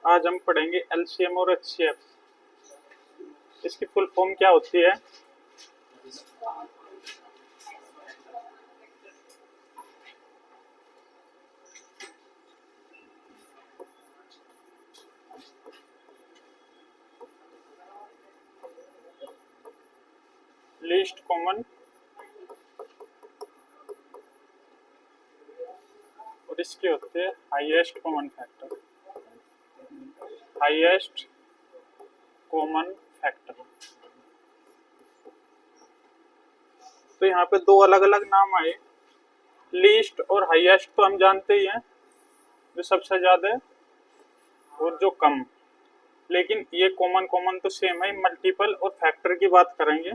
आज हम पढ़ेंगे एलसीएम और एचसीएफ। इसकी फुल फॉर्म क्या होती है? लीस्ट कॉमन और इसकी होती है highest common factor. Highest common factor. तो यहाँ पे दो अलग अलग नाम आए, लीस्ट और हाईएस्ट तो हम जानते ही हैं, जो सबसे ज्यादा है और जो कम। लेकिन ये कॉमन कॉमन तो सेम है, मल्टीपल और फैक्टर की बात करेंगे।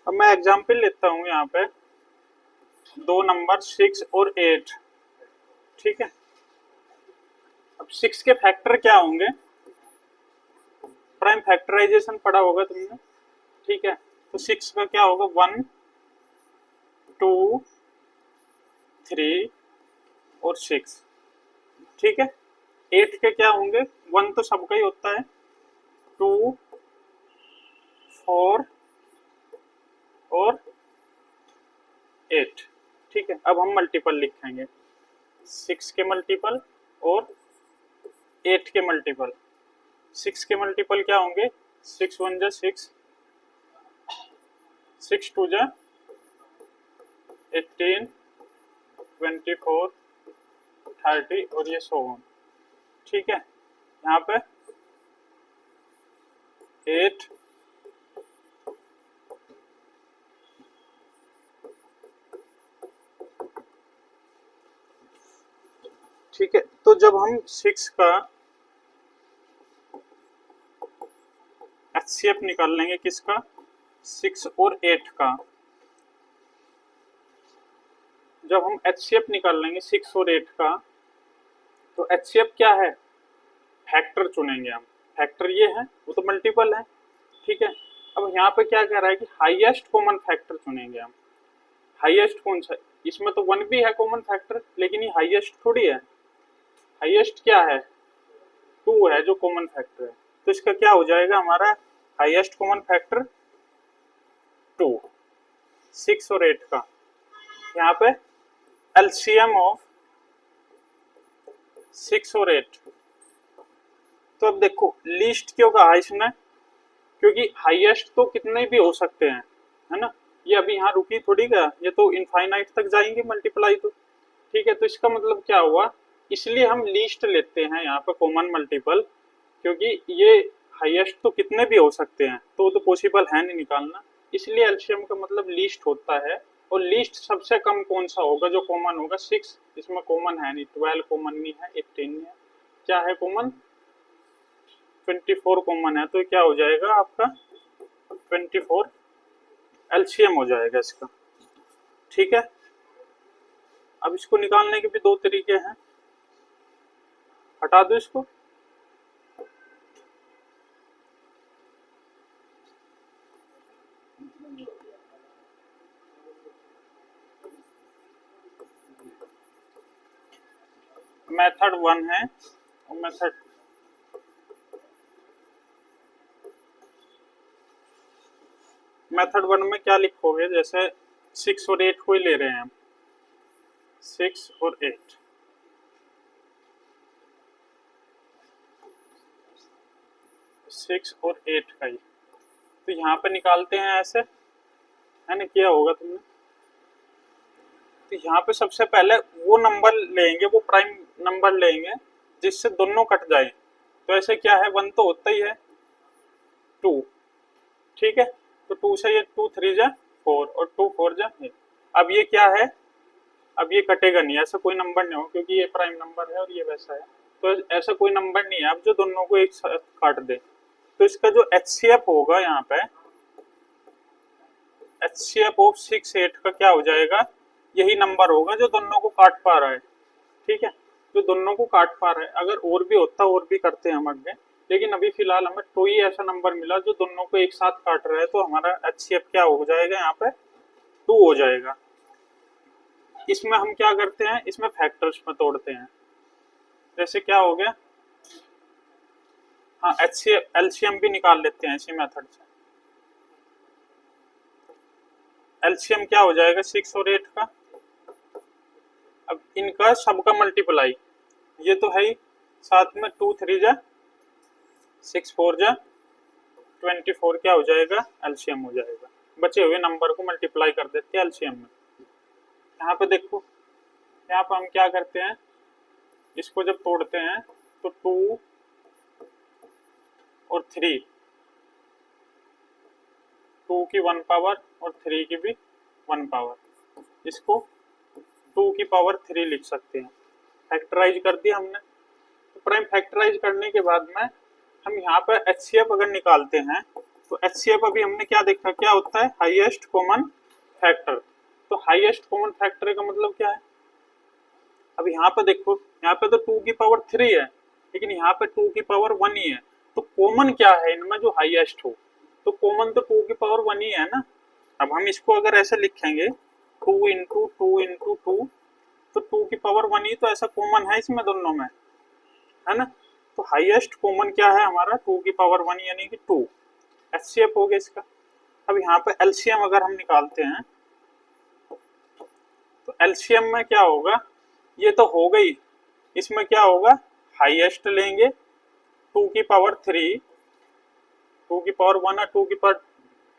अब मैं एग्जाम्पल लेता हूँ यहाँ पे, दो नंबर 6 और 8। ठीक है, अब 6 के फैक्टर क्या होंगे? प्राइम फैक्टराइजेशन पढ़ा होगा तुमने। ठीक है, तो 6 का क्या होगा? 1 2 3 और 6। ठीक है, 8 के क्या होंगे? 1 तो सबका ही होता है, 2 4 और 8। ठीक है, अब हम मल्टीपल लिखेंगे, 6 के मल्टीपल और 8 के मल्टीपल। 6 के मल्टीपल क्या होंगे? 6 1 जा 6, 6 2 जा 18, 24, 30 और ये 100। ठीक है, यहाँ पे 8 ठीक है, तो जब हम 6 का एचसीएफ निकाल लेंगे, किसका? 6 और 8 का। जब हम एचसीएफ निकाल लेंगे 6 और 8 का, तो एचसीएफ क्या है? फैक्टर चुनेंगे हम। फैक्टर ये है, वो तो मल्टीपल है। ठीक है, अब यहाँ पे क्या कह रहा है कि हाईएस्ट कॉमन फैक्टर चुनेंगे हम। हाईएस्ट कौन सा? इसमें तो 1 भी है कॉमन फैक्टर, लेकिन ये हाईएस्ट थोड़ी है। हाईएस्ट क्या है? 2 है जो कॉमन फैक्टर है। तो इसका क्या हो जाएगा हमारा हाईएस्ट कॉमन फैक्टर? 2। 6 और 8 का यहाँ पे एलसीएम ऑफ 6 और 8। तो अब देखो, लीस्ट क्यों कहा इसने? क्योंकि हाईएस्ट तो कितने भी हो सकते हैं, है ना। ये अभी यहाँ रुकी थोड़ी गया, ये तो इनफाइनाइट तक जाएंगे मल्टीप्लाई तो। ठीक है, तो इसका मतलब क्या हुआ? इसलिए हम लीस्ट लेते हैं यहाँ पे कॉमन मल्टीपल, क्योंकि ये हाईएस्ट तो कितने भी हो सकते हैं, तो वो तो पॉसिबल है नहीं निकालना। इसलिए एलसीएम का मतलब लीस्ट होता है। और लीस्ट सबसे कम कौन सा होगा? जो कॉमन होगा 6। इसमें कॉमन है नहीं, 12 कॉमन नहीं है, 18 नहीं है। क्या है कॉमन? 24 कॉमन है। तो क्या हो जाएगा आपका? 24 एलसीएम हो जाएगा इसका। ठीक है, अब इसको निकालने के भी दो तरीके हैं। हटा दो इसको। मेथड 1 है और मेथड 1 में क्या लिखोगे? जैसे 6 और 8 को ही ले रहे हैं हम, 6 और 8। सिक्स और 8 का ही तो यहाँ पे निकालते हैं ऐसे, है ना। किया होगा तुमने। तो यहाँ पे सबसे पहले वो नंबर लेंगे, वो प्राइम नंबर लेंगे जिससे दोनों कट जाए। तो ऐसे क्या है? 1 तो होता ही है, 2। ठीक है, तो 2 से ये 2 3 जा 4 और 2 4 जा 8। अब ये क्या है? अब ये कटेगा नहीं, ऐसा कोई नंबर नहीं हो, क्योंकि ये प्राइम नंबर है और ये वैसा है, तो ऐसा कोई नंबर नहीं है अब जो दोनों को एक साथ काट दे। तो इसका जो HCF होगा यहाँ पे, HCF ऑफ 6 8 का क्या हो जाएगा, यही नंबर होगा जो दोनों को काट पा रहा है। ठीक है, जो दोनों को काट पा रहा है, अगर और भी होता और भी करते हैं हम आगे, लेकिन अभी फिलहाल हमें 2 ही ऐसा नंबर मिला जो दोनों को एक साथ काट रहा है, तो हमारा HCF क्या हो जाएगा यहाँ पे, 2 हो जाएगा। इसमें हम क्या करते हैं, इसमें फैक्टर्स में तोड़ते हैं। जैसे क्या हो गया, हाँ HCF LCM भी निकाल लेते हैं इसी मेथड से। LCM क्या हो जाएगा 6 और 8 का, अब इनका सबका मल्टीप्लाई, ये तो है ही, साथ में 2 3 जा 6 4 जा 24 क्या हो जाएगा, LCM हो जाएगा। बचे हुए नंबर को मल्टीप्लाई कर देते हैं LCM में। यहाँ पे देखो, यहाँ पे हम क्या करते हैं, इसको जब तोड़ते हैं तो 2 और 3, 2 की 1 पावर और 3 की भी 1 पावर, इसको 2 की पावर 3 लिख सकते हैं। फैक्टराइज कर दिया हमने। तो प्राइम फैक्टराइज करने के बाद में हम यहाँ पर HCF अगर निकालते हैं, तो HCF अभी हमने क्या देखा, क्या होता है, हाईएस्ट कॉमन फैक्टर। तो हाईएस्ट कॉमन फैक्टर का मतलब क्या है, अब यहाँ पे देखो, यहाँ पे तो 2 की पावर 3 है, लेकिन यहाँ पे 2 की पावर 1 ही है, तो कॉमन क्या है इनमें जो हाईएस्ट हो, तो कॉमन तो 2 की पावर 1 ही है ना। अब हम इसको अगर ऐसे लिखेंगे 2 इंटू 2 इंटू 2, तो 2 की पावर 1 ही तो ऐसा कॉमन है इसमें दोनों में, है ना। तो हाईएस्ट कॉमन क्या है हमारा, 2 की पावर 1 यानी कि 2, HCF हो गया इसका। अब यहाँ पे LCM अगर हम निकालते हैं, तो LCM में क्या होगा, ये तो हो गई, इसमें क्या होगा, हाईएस्ट लेंगे 2 की पावर 3, 2 की पावर 1 है, 2 की पावर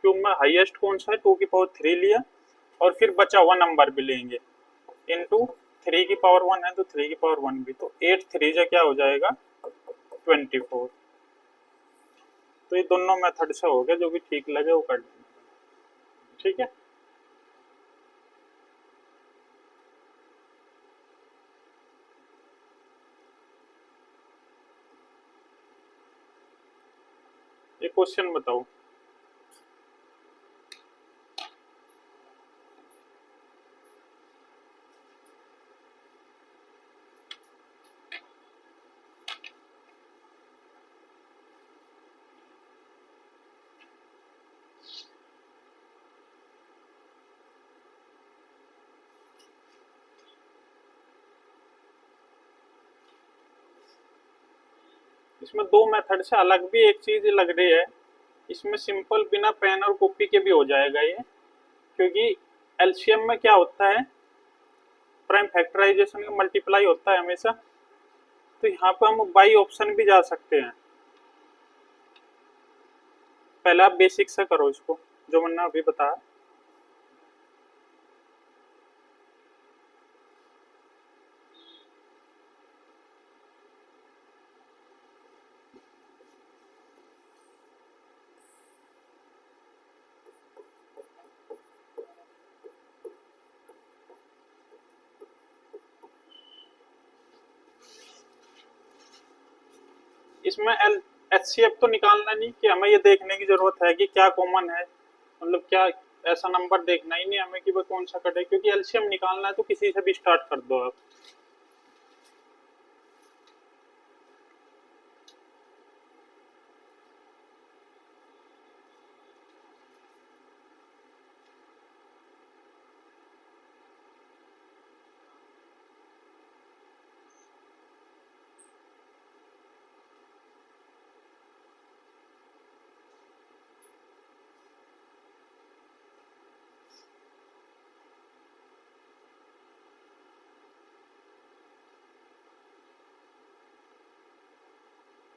क्यूब में हाईएस्ट कौन सा है, 2 की पावर 3 लिया, और फिर बचा हुआ नंबर भी लेंगे इनटू 3 की पावर 1 है तो 3 की पावर 1 भी, तो 8 3 जा क्या हो जाएगा 24। तो ये दोनों मेथड से हो गया, जो भी ठीक लगे वो कर लेना। ठीक है, ये क्वेश्चन बताओ। इसमें 2 मेथड से अलग भी एक चीज लग रही है, इसमें सिंपल बिना पेन और कॉपी के भी हो जाएगा ये, क्योंकि LCM में क्या होता है, प्राइम फैक्टराइजेशन का मल्टीप्लाई होता है हमेशा, तो यहाँ पर हम बाई ऑप्शन भी जा सकते हैं। पहले आप बेसिक से करो इसको, जो मैंने अभी बताया। इसमें HCF तो निकालना नहीं, कि हमें ये देखने की जरूरत है कि क्या कॉमन है, मतलब क्या ऐसा नंबर देखना ही नहीं हमें कि वो कौन सा कटे, क्योंकि LCM निकालना है तो किसी से भी स्टार्ट कर दो आप।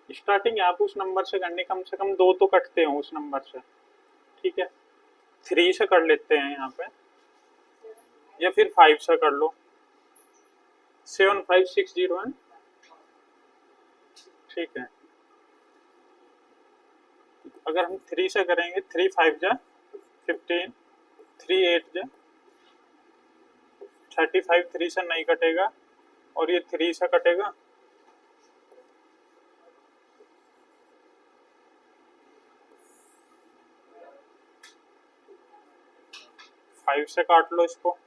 स्टार्टिंग आप उस नंबर से करने, कम से कम 2 तो कटते हो उस नंबर से। ठीक है, 3 से कर लेते हैं यहाँ पे, या फिर 5 से कर लो, 7560 है। ठीक है, अगर हम 3 से करेंगे, 3 5 जा 15, 3 8 जा 35 3 से नहीं कटेगा और ये 3 से कटेगा। फाइव से काट लो इसको।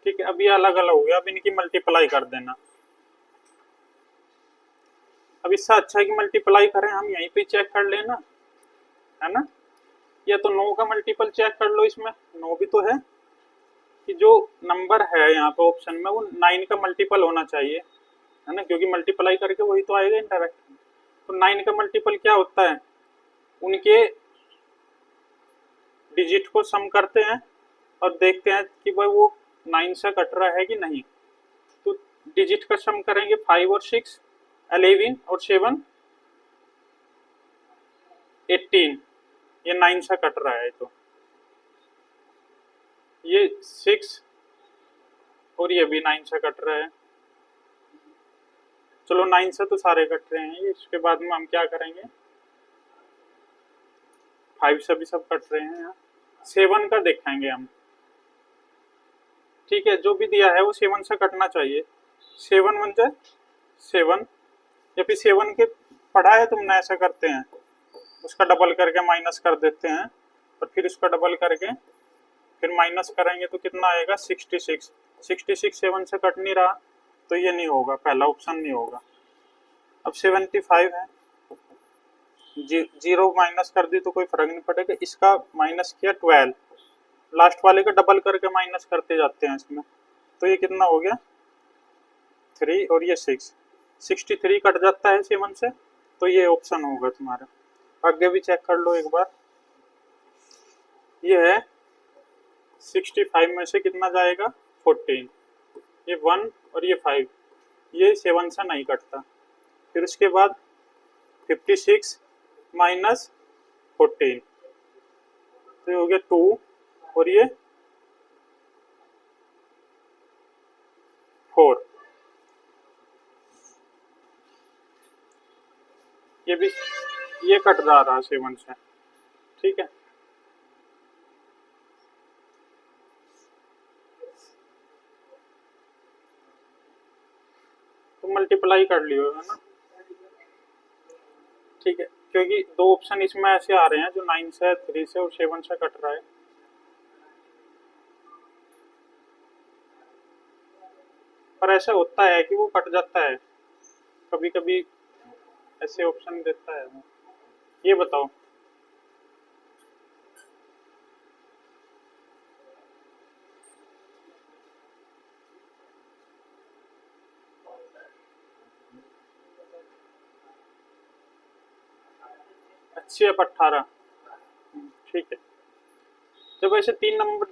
ठीक है, अब ये अलग अलग हो गया, अब इनकी मल्टीप्लाई कर देना। अब इससे अच्छा है कि मल्टीप्लाई करें हम यहीं पे चेक कर लेना, है ना। या तो 9 का मल्टीपल चेक कर लो, इसमें 9 भी तो है कि जो नंबर है यहाँ पे ऑप्शन में वो 9 का मल्टीपल होना चाहिए, है ना, क्योंकि मल्टीप्लाई करके वही तो आएगा इंडायरेक्ट। तो 9 का मल्टीपल क्या होता है, उनके डिजिट को सम करते हैं और देखते हैं कि भाई वो 9 से कट रहा है कि नहीं। तो डिजिट का सम करेंगे 5 और 6, 11 और 7 18, ये 9 से कट रहा है। तो ये 6 और ये भी 9 से कट रहा है। चलो 9 से तो सारे कट रहे हैं, इसके बाद में हम क्या करेंगे, 5 से भी सब कट रहे हैं। 7 का देखेंगे हम, ठीक है, जो भी दिया है वो 7 से कटना चाहिए। 7 बन जाए 7, या फिर 7 के पढ़ा है तुमने, ऐसा करते हैं उसका डबल करके माइनस कर देते हैं और फिर उसका डबल करके फिर माइनस करेंगे तो कितना आएगा 66। 66 7 से कट नहीं रहा तो ये नहीं होगा, पहला ऑप्शन नहीं होगा। अब 75 है, जीरो माइनस कर दी तो कोई फर्क नहीं पड़ेगा, इसका माइनस किया 12, लास्ट वाले का डबल करके माइनस करते जाते हैं इसमें, तो ये कितना हो गया 3 और ये 6, 63 कट जाता है 7 से, तो ये ऑप्शन होगा तुम्हारा। आगे भी चेक कर लो एक बार, ये है 65 में से कितना जाएगा 14, ये 1 और ये 5, ये 7 से नहीं कटता। फिर उसके बाद 56 माइनस 14, तो ये हो गया 2 और ये 4, ये भी ये कट जा रहा है 7 से, ठीक है। तो मल्टीप्लाई कर लियो, है ना, ठीक है, क्योंकि दो ऑप्शन इसमें ऐसे आ रहे हैं जो 9 से 3 से और 7 से कट रहा है। पर ऐसा होता है कि वो कट जाता है कभी कभी, ऐसे ऑप्शन देता है। ये बताओ, अच्छी है 18, ठीक है। जब ऐसे 3 नंबर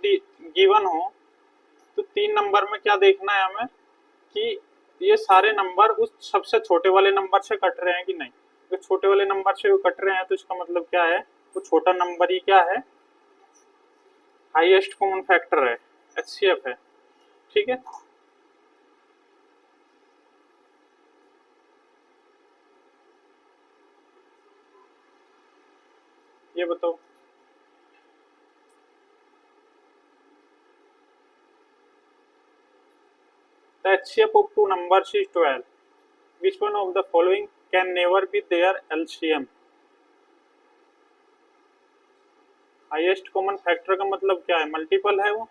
गिवन हो तो 3 नंबर में क्या देखना है हमें कि ये सारे नंबर उस सबसे छोटे वाले नंबर से कट रहे हैं कि नहीं। अगर छोटे वाले नंबर से वो कट रहे हैं तो इसका मतलब क्या है, वो छोटा नंबर ही क्या है, हाईएस्ट कॉमन फैक्टर है, एचसीएफ है, ठीक है। ये बताओ, the HCF of two numbers is 12. Which one of the following can never be their LCM? Highest common factor का मतलब क्या है, मल्टीपल है वो,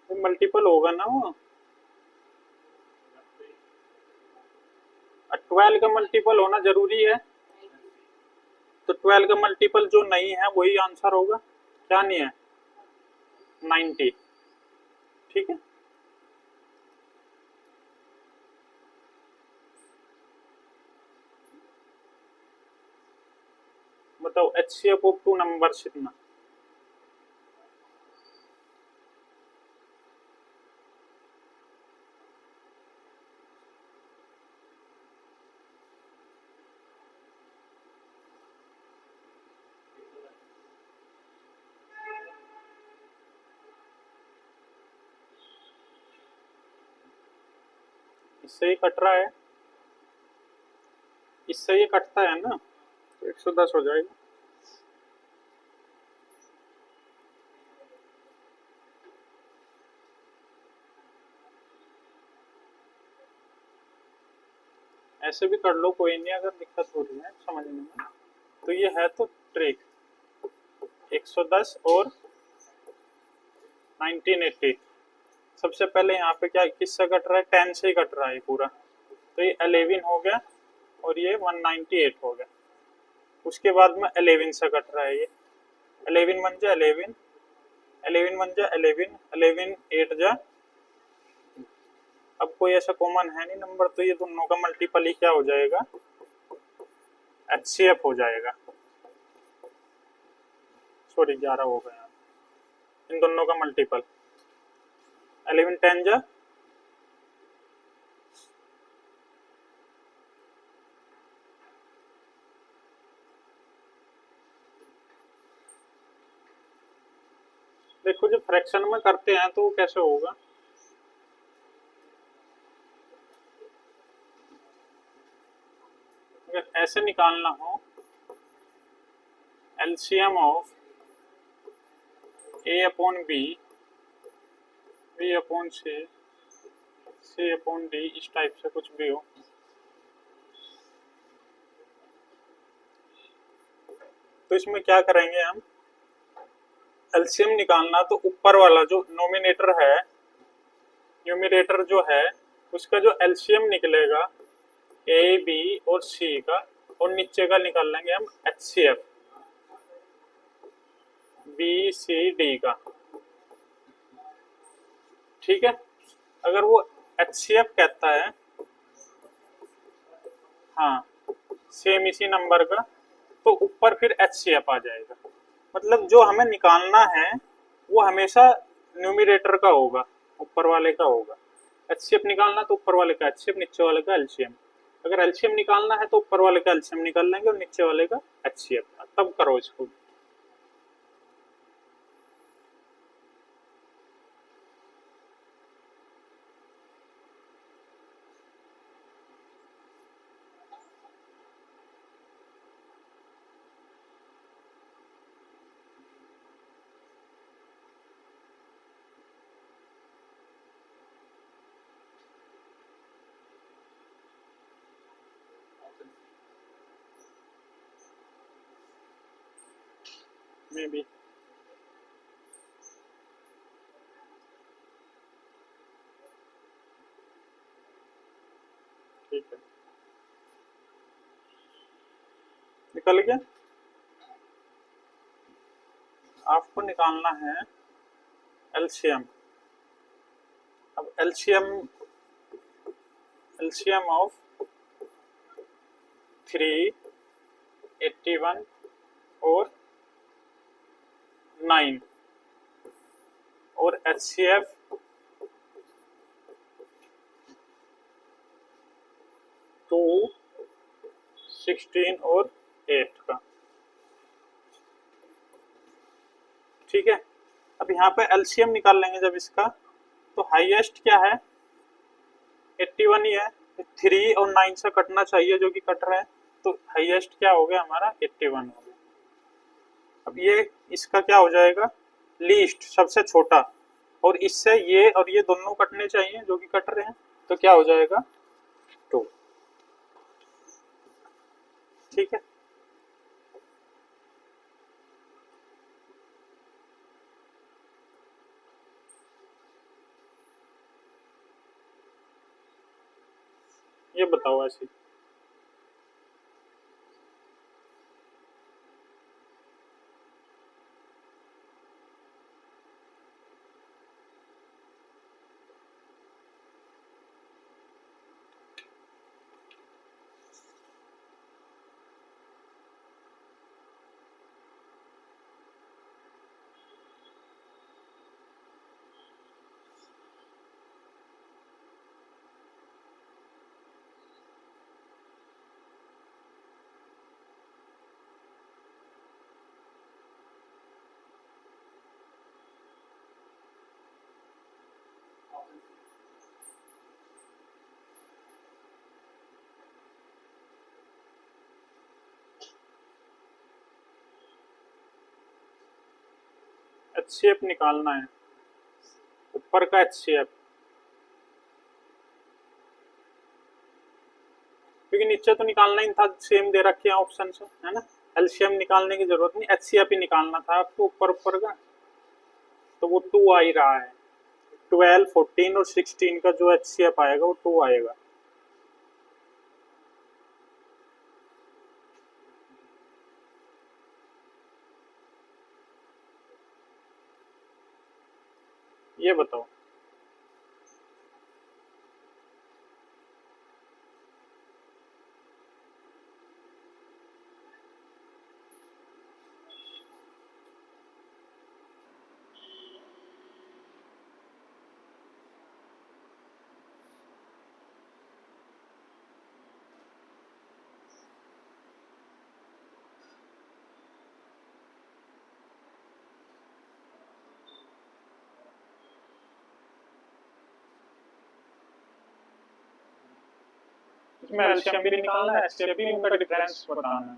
मल्टीपल होगा ना वो। 12 का मल्टीपल होना जरूरी है, तो 12 का मल्टीपल जो नहीं है वही आंसर होगा, क्या नहीं है 90, ठीक है। बताओ एचसीएफ ऑफ टू नंबर्स कितना, इससे ये कट रहा है, इससे ये कटता है ना, तो 110 हो जाएगा। ऐसे भी कर लो, कोई नहीं, अगर दिक्कत हो रही है समझने में। तो ये है तो ट्रिक 110 और 1980। सबसे पहले यहाँ पे क्या किससे कट रहा है, 10 से ही कट रहा है पूरा, तो ये 11 हो गया और ये 198 हो गया। उसके बाद में 11 से कट रहा है, ये 11 बन जा 11, 11 बन जा 11, 11 8 जा। अब कोई ऐसा कॉमन है नहीं नंबर, तो ये दोनों का मल्टीपल ही क्या हो जाएगा, HCF हो जाएगा। सॉरी 11 हो गया, इन दोनों का मल्टीपल 11 10 जा, देखो जो फ्रैक्शन में करते हैं तो वो कैसे होगा, अगर ऐसे निकालना हो LCM of A upon B, B upon C, C upon D, इस टाइप से कुछ भी हो, तो इसमें क्या करेंगे हम, एलसीएम निकालना, तो ऊपर वाला जो नोमिनेटर है, न्यूमिनेटर जो है, उसका जो एलसीएम निकलेगा ए बी और सी का, और नीचे का निकाल लेंगे हम एचसीएफ बी सी डी का। ठीक है, अगर वो एचसीएफ कहता है हाँ सेम इसी नंबर का, तो ऊपर फिर एचसीएफ आ जाएगा। मतलब जो हमें निकालना है वो हमेशा न्यूमिनेटर का होगा, ऊपर वाले का होगा। एचसीएफ निकालना तो ऊपर वाले का एचसीएफ, नीचे वाले का एलसीएम। अगर एलसीएम निकालना है तो ऊपर वाले का एलसीएम निकाल लेंगे और नीचे वाले का एचसीएफ, तब करो इसको। मे बी ठीक है, निकल गया। आपको निकालना है एलसीएम। अब एलसीएम ऑफ 381 और 9 और एचसीएफ 2 16 और 8 का। ठीक है, अब यहाँ पे एलसीएम निकाल लेंगे जब इसका, तो हाईएस्ट क्या है 81 ही है, 3 और 9 से कटना चाहिए जो कि कट रहा है, तो हाईएस्ट क्या हो गया हमारा 81 हो गया। अब ये इसका क्या हो जाएगा, लीस्ट सबसे छोटा, और इससे ये और ये दोनों कटने चाहिए जो कि कट रहे हैं, तो क्या हो जाएगा 2। ठीक है, ये बताओ ऐसे। HCF निकालना है, ऊपर का HCF, क्योंकि नीचे तो निकालना ही था, सेम दे रखे हैं ऑप्शन से, है ना। एलसीएम निकालने की जरूरत नहीं, HCF ही निकालना था आपको ऊपर ऊपर का, तो वो 2 आ ही रहा है। 12, 14 और 16 का जो HCF आएगा वो 2 आएगा। ये बताओ। इसमें एलसीएम भी निकालना है, HCF भी, उनका डिफरेंस बताना है।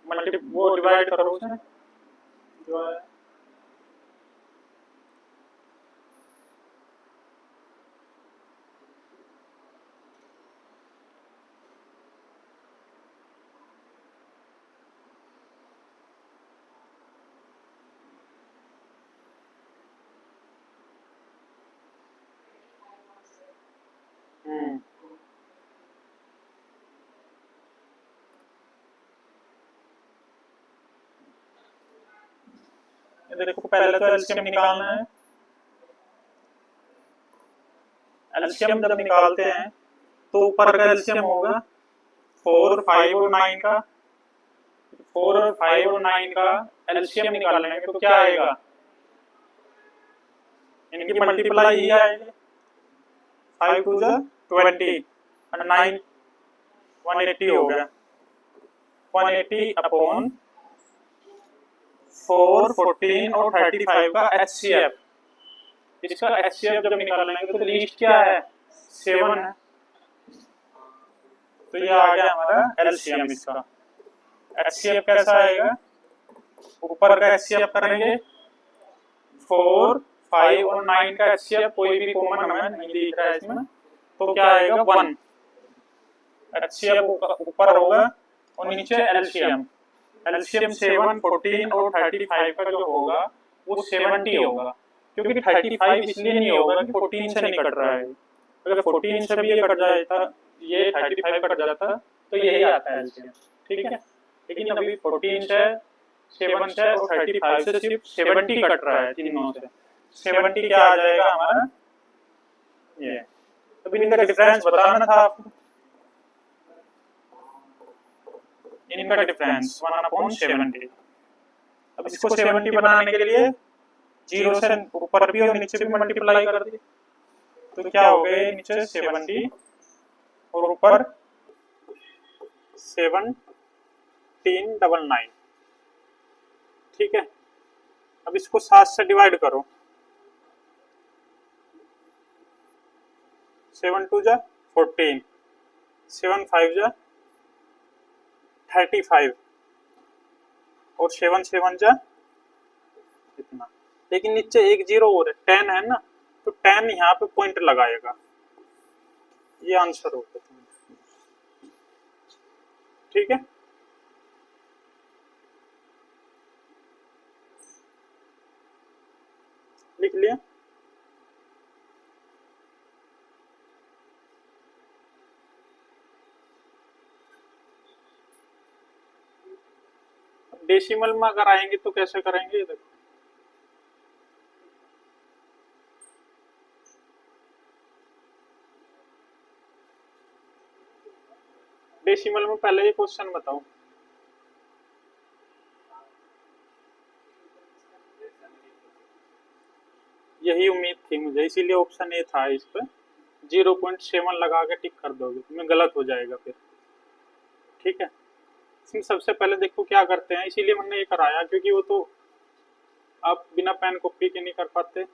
मल्टी वो डिवाइड करो उसे, देखो पहले तो एलसीएम निकालना है। एलसीएम जब निकालते हैं तो ऊपर का एलसीएम होगा 4, 5 और 9 का, 4 और 5 और 9 का एलसीएम निकालेंगे तो क्या आएगा, इनकी मल्टीप्लाई ही आएगी। 5 2 जा 20 और 9 180 हो गया। 180 अपॉन 4, 14 और 35 का HCF। इसका HCF जब निकालेंगे तो लीस्ट क्या है, 7 है, तो ये आ गया हमारा LCM। इसका HCF कैसा आएगा, ऊपर का HCF करेंगे 4, 5 और 9 का HCF, कोई भी कॉमन हमें नहीं दिख रहा है इसमें, तो क्या आएगा 1। HCF ऊपर होगा और नीचे LCM। LCM 7, 14 और 35 का जो होगा वो 70 होगा, क्योंकि 35 इसलिए नहीं होगा कि 14 से नहीं कट रहा है। अगर 14 से भी ये कट जाता, ये 35 कट जाता तो यही आता है LCM, ठीक है। लेकिन अभी 14 से, 7 से और 35 से सिर्फ 70 कट रहा है, तीनों से 70 क्या आ जाएगा हमारा, ये। तो इनका डिफरेंस बताना था आपको, इनका डिफरेंस 1/70। अब इसको 70 बनाने के लिए 0 से ऊपर भी और नीचे भी मल्टीप्लाई कर दी, तो क्या हो गए, नीचे 70 और ऊपर 1799, ठीक है। अब इसको 7 से डिवाइड करो, 7 2 जा 14, 7 5 जा 35 और 7 7 जा इतना। लेकिन नीचे एक 0 और है, 10 है ना, तो 10 यहाँ पे पॉइंट लगाएगा, ये आंसर होगा, ठीक है। डेसिमल में अगर आएंगे तो कैसे करेंगे, देखो डेसिमल में पहले ये क्वेश्चन बताओ। यही उम्मीद थी मुझे, इसीलिए ऑप्शन ए था इस पे। 0.7 लगा के टिक कर दोगे, तुम्हें गलत हो जाएगा फिर। ठीक है, इसमें सबसे पहले देखो क्या करते हैं, इसीलिए मैंने ये कराया क्योंकि वो तो आप बिना पेन कॉपी के नहीं कर पाते।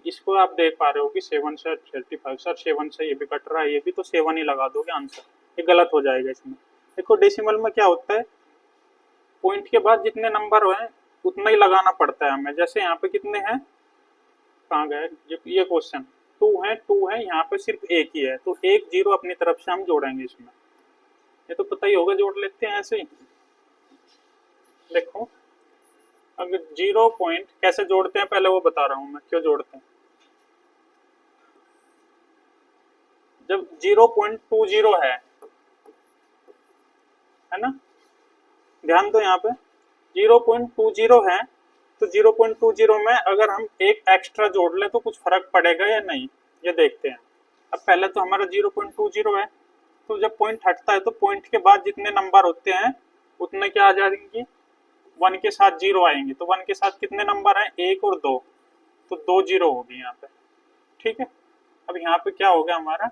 इसको आप देख पा रहे हो कि 7 से 35 सर 7 से ये भी कट रहा है, ये भी, तो 7 ही लगा दोगे आंसर, ये गलत हो जाएगा इसमें। देखो डेसिमल में क्या होता है, पॉइंट के बाद जितने नंबर हैं उतना ही लगाना पड़ता है हमें। जैसे यहाँ पे कितने हैं, कहाँ गए ये क्वेश्चन, 2 है, यहाँ पे सिर्फ एक ही है, तो एक जीरो अपनी तरफ से हम जोड़ेंगे इसमें। ये तो पता ही होगा, जोड़ लेते हैं ऐसे ही। देखो अगर 0 पॉइंट कैसे जोड़ते हैं पहले वो बता रहा हूं मैं, क्यों जोड़ते हैं। जब 0.20 है ना, ध्यान दो यहाँ पे 0.20 है, तो 0.20 में अगर हम एक एक्स्ट्रा जोड़ ले तो कुछ फर्क पड़ेगा या नहीं, ये देखते हैं। अब पहले तो हमारा 0.20 है, तो जब पॉइंट हटता है तो पॉइंट के बाद जितने नंबर होते हैं उतने क्या आ जाएंगे, 1 के साथ 0 आएंगे। तो 1 के साथ कितने नंबर हैं, 1 और 2, तो 2 जीरो होगी यहाँ पे। ठीक है, अब यहाँ पे क्या हो गया हमारा,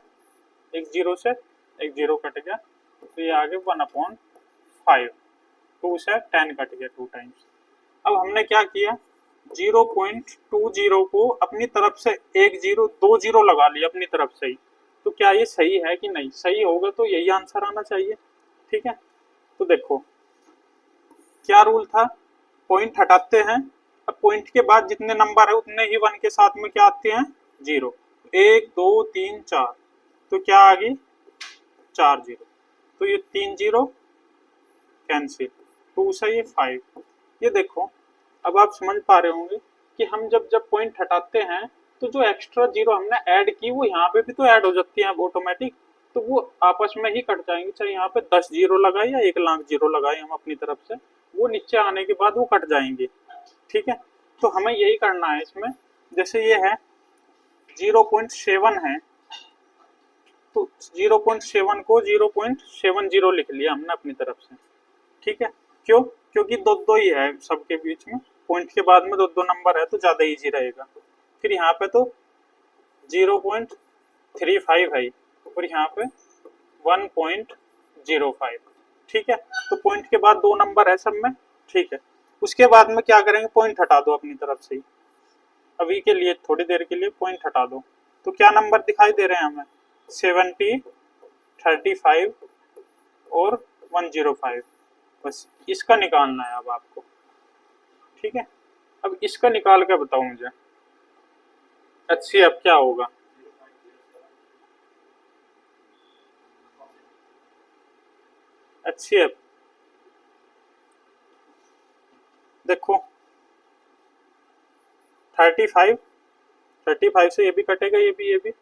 एक जीरो से एक जीरो कट गया, तो ये आ गया 1/5। 2 से 10 कट गया 2 टाइम्स। अब हमने क्या किया, 0.20 को अपनी तरफ से एक जीरो, 2 जीरो लगा लिया अपनी तरफ से ही। तो क्या ये सही है कि नहीं, सही होगा तो यही आंसर आना चाहिए। ठीक है, तो देखो क्या रूल था, पॉइंट हटाते हैं, अब पॉइंट के बाद जितने नंबर है उतने ही 1 के साथ में क्या आते हैं, 0। 1 2 3 4, तो क्या आ गई 4 जीरो, तो ये 3 जीरो कैंसिल, 2 से ये 5। ये देखो अब आप समझ पा रहे होंगे कि हम जब जब पॉइंट हटाते हैं तो जो एक्स्ट्रा जीरो हमने ऐड की वो यहाँ पे भी तो ऐड हो जाती है ऑटोमेटिक, तो वो आपस में ही कट जाएंगे। चाहे यहाँ पे 10 जीरो लगाए या 1 लाख जीरो लगाए हम अपनी तरफ से, वो नीचे आने के बाद वो कट जाएंगे। ठीक है, तो हमें यही करना है इसमें। जैसे ये है 0.7 है, तो 0.7 को 0.70 लिख लिया हमने अपनी तरफ से। ठीक है, क्यों, क्योंकि दो दो ही है सबके बीच में, पॉइंट के बाद में दो दो नंबर है तो ज्यादा इजी रहेगा। फिर यहाँ पे तो 0.35 है और यहाँ पे 1.05। ठीक है, तो पॉइंट के बाद 2 नंबर है सब में। ठीक है, उसके बाद में क्या करेंगे, पॉइंट हटा दो अपनी तरफ से ही, अभी के लिए थोड़ी देर के लिए पॉइंट हटा दो। तो क्या नंबर दिखाई दे रहे हैं हमें, 70, 35 और 105। बस इसका निकालना है अब आपको। ठीक है, अब इसका निकाल के बताओ मुझे HCF क्या होगा। HCF देखो 35 से ये भी कटेगा, ये भी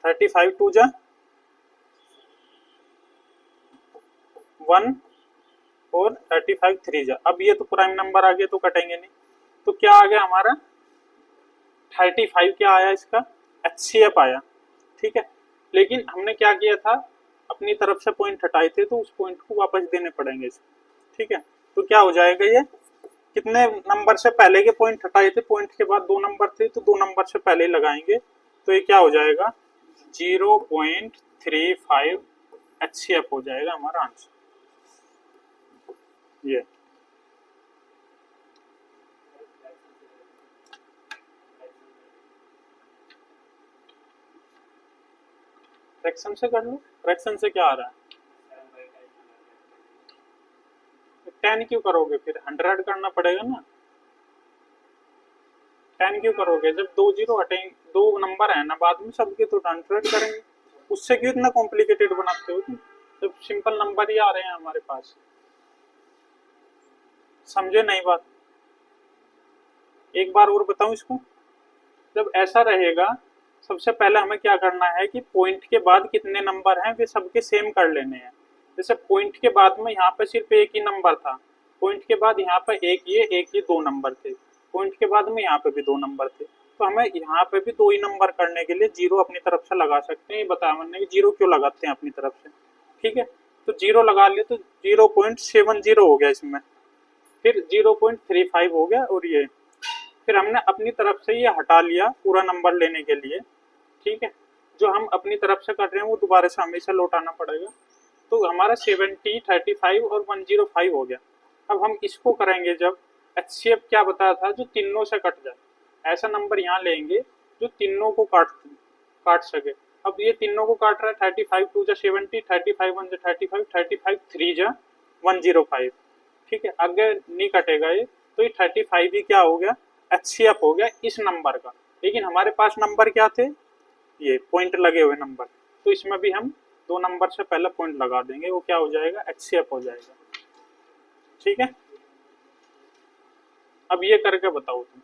35 2 जा 1 और 35 3 जा। अब ये तो प्राइम नंबर आ गया तो कटेंगे नहीं, तो क्या आ गया हमारा 35 क्या आया, इसका HCF आया। ठीक है, लेकिन हमने क्या किया था, अपनी तरफ से पॉइंट हटाए थे तो उस पॉइंट को वापस देने पड़ेंगे इसको। ठीक है, तो क्या हो जाएगा, ये कितने नंबर से पहले के पॉइंट हटाए थे, पॉइंट के बाद 2 नंबर थे तो 2 नंबर से पहले लगाएंगे, तो ये क्या हो जाएगा 0.35 HCF हो जाएगा हमारा आंसर। ये फ्रैक्शन से कर लो, फ्रैक्शन से क्या आ रहा है, 10 क्यों करोगे, फिर 100 करना पड़ेगा ना। 10 क्यों करोगे, जब 2 जीरो हटेंगे, 2 नंबर है ना बाद में सबके, तो 100 करेंगे। उससे क्यों इतना कॉम्प्लिकेटेड बनाते हो तुम, जब सिंपल नंबर ही आ रहे हैं हमारे पास। समझे नहीं बात, एक बार और बताऊं इसको। जब ऐसा रहेगा, सबसे पहले हमें क्या करना है कि पॉइंट के बाद कितने नंबर हैं वे सबके सेम कर लेने हैं। जैसे पॉइंट के बाद में यहाँ पे सिर्फ एक ही नंबर था, पॉइंट के बाद यहाँ पे एक ये दो नंबर थे, पॉइंट के बाद में यहाँ पे भी दो नंबर थे, तो हमें यहाँ पे भी दो ही नंबर करने के लिए जीरो अपनी तरफ से लगा सकते हैं। ये बताया मैंने कि जीरो क्यों लगाते हैं अपनी तरफ से, ठीक है। तो जीरो लगा लिए तो 0.70 हो गया इसमें, फिर 0.35 हो गया, और ये फिर हमने अपनी तरफ से ये हटा लिया पूरा नंबर लेने के लिए, ठीक है। जो हम अपनी तरफ से कर रहे हैं वो दोबारा से हमेशा लौटाना पड़ेगा। तो हमारा 70, 35 और 105 हो गया। अब हम इसको करेंगे जब HCF क्या बताया था, जो तीनों से कट जाए, ऐसा नंबर यहाँ लेंगे जो तीनों को काट सके। अब ये तीनों को काट रहा है, 35 2 जा 70, 35 1 जा 35, 35 3 जा 105, ठीक है। अगर नहीं कटेगा ये तो ये 35 भी क्या हो गया, HCF हो गया इस नंबर का। लेकिन हमारे पास नंबर क्या थे, ये पॉइंट लगे हुए नंबर, तो इसमें भी हम दो नंबर से पहले पॉइंट लगा देंगे, वो क्या हो जाएगा, HCF हो जाएगा, ठीक है। अब ये करके बताओ तुम।